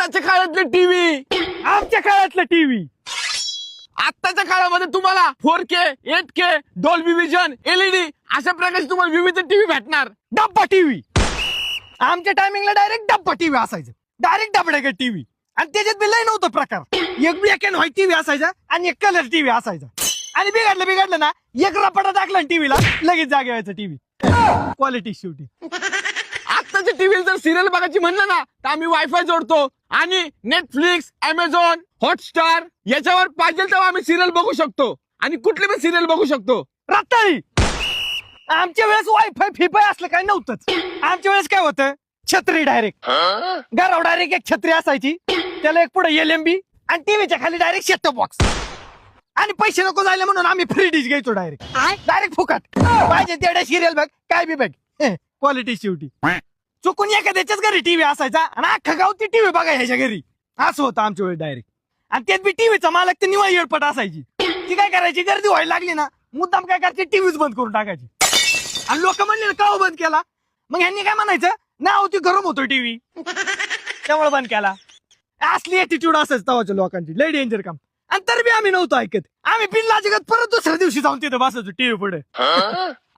आत्ताच्या काळातले टीव्ही, आमच्या काळातलं टीव्ही. आत्ताच्या काळामध्ये तुम्हाला 4K 8K Dolby vision LED अशा प्रकारचे तुम्हाला विविध टीव्ही भेटणार. डब्बा टीव्ही. आमच्या टायमिंगला डायरेक्ट डब्बा टीव्ही असायचं. डायरेक्ट डबड्या टीव्ही. आणि त्याच्यात बी लय नव्हतं प्रकार. एक ब्लॅक अँड व्हाईट टीव्ही असायचा आणि एक कलर टीव्ही असायचा. आणि बिघडलं ना एक रपाटा टाकला टीव्हीला लगेच जागे व्हायचं टीव्ही. क्वालिटी शेवटी. आत्ताच्या टीव्ही जर सिरियल बघायची म्हणलं ना तर आम्ही वायफाय जोडतो आणि नेटफ्लिक्स, अमेझॉन, हॉटस्टार याच्यावर पाहिजे तेव्हा आम्ही सिरियल बघू शकतो आणि कुठली पण सिरियल बघू शकतो. रत्ताळी. आमच्या वेळेस वायफाय फिफाय असलं काय नव्हतंच. आमच्या वेळेस काय होतं, छत्री डायरेक्ट घरावर डायरेक्ट एक छत्री असायची, त्याला एक पुढे LMB आणि टीव्हीच्या खाली डायरेक्ट सेट बॉक्स. आणि पैसे नको जायला म्हणून आम्ही फ्री डिश घ्यायचो डायरेक्ट फुकट. पाहिजे तेवढ्या सिरियल बघ काय बी बघ. क्वालिटी शेवटी. चुकून एखाद्याच्याच घरी टीव्ही असायचा आणि अख्खा गाव ती टीव्ही बघा ह्याच्या घरी. असं होतं आमच्या वेळेस डायरेक्ट. आणि त्यात बी टीव्हीचा मालक ते निवाळ येडपट असायची. ती काय करायची, गर्दी व्हायला लागली ना मुद्दाम काय करायची, टीव्हीच बंद करून टाकायची. आणि लोक म्हणले का हो बंद केला, मग ह्यांनी काय म्हणायचं, ना होती गरम होतो टीव्ही त्यामुळे बंद केला. असली ऍटिट्यूड असायचं तवाच्या लोकांची. लय डेंजर काम. आणि तर बी आम्ही नव्हतो ऐकत. आम्ही बिल्ला जगत परत दुसऱ्या दिवशी जाऊन तिथं बसायचो टीव्ही पुढे.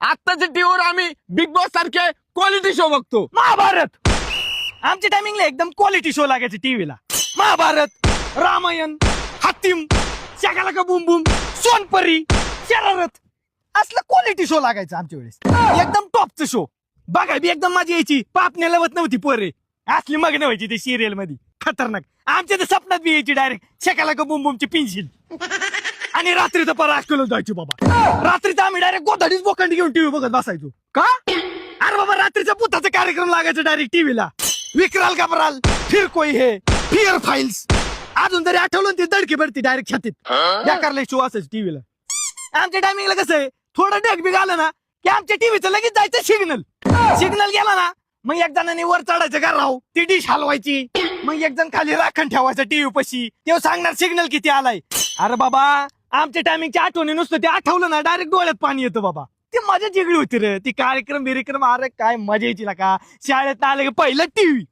आत्ताच्या टीव्हीवर आम्ही बिग बॉस सारखे क्वालिटी शो बघतो. महाभारत. आमच्या टायमिंगला एकदम क्वालिटी शो लागायचे टीव्हीला. महाभारत, रामायण, हातीम, शाकाला का बुम बुम, सोनपरी, शरारत असलं क्वालिटी शो लागायचं आमच्या वेळेस. एकदम टॉपचं शो बघाय बी एकदम मजा यायची. पापण्या लवत नव्हती पोरे. असली मग्न व्हायची ते सिरियल मध्ये. खतरनाक. आमच्या तर सपनात बी यायची डायरेक्ट शाकाला का बुम बुमची पेन्सिल. आणि रात्री तर पर आजकाल जायची बाबा. रात्री तर आम्ही डायरेक्ट गोधडीच बोखंडी घेऊन टीव्ही बघत बसायचो. का? अरे बाबा रात्रीचा भूताचा कार्यक्रम लागायचा डायरेक्ट टीव्हीला. विक्राल घबराल, फिर कोई है, फिअर फाईल्स. अजून तरी आठवलं ती दडकी भरती डायरेक्ट छातीत. बेकारले शो असायचे टीव्हीला. आमच्या टायमिंगला कसं आहे, थोडं डेक बी आलं ना की आमच्या टीव्हीचं लगेच जायचं सिग्नल. सिग्नल गेला ना मग एक जणांनी वर चढायचं का राहू, ती डिश हलवायची. मग एक जण खाली राखण ठेवायचं टीव्ही पशी. तेव्हा सांगणार सिग्नल किती आलाय. अरे बाबा आमच्या टायमिंगची आठवणी नुसतं ते आठवलं ना डायरेक्ट डोळ्यात पाणी येतं बाबा. ती मजा जिगळी होती रे. ती कार्यक्रम बिरिक्रम अरे काय मजा यायची ना का. शाळेत आलं की पहिलं टीव्ही.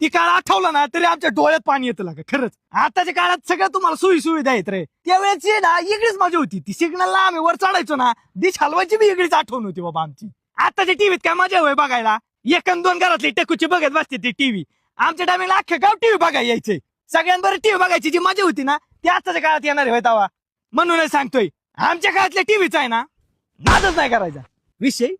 ती काळ आठवलं ना तरी आमच्या डोळ्यात पाणी येतं लागा खरंच. आताच्या काळात सगळं तुम्हाला सोयी सुविधा आहेत रे. त्यावेळेस ना वेगळीच मजा होती. ती सिग्नलला आम्ही वर चढायचो ना डिश हलवायची बी वेगळीच आठवण होती बाबा आमची. आताच्या टीव्हीत काय मजा होय बघायला. एक अन दोन घरातली टेकूची बघत बसते ती टीव्ही. आमच्या टायमिंगला अख्खं गाव टीव्ही बघायला यायचंय. सगळ्यांबरोबर टीव्ही बघायची जी मजा होती ना ती आताच्या काळात येणार आहे तवा. म्हणूनच सांगतोय आमच्या काळातल्या टीव्हीचा आहे ना नादच नाही करायचा. विषय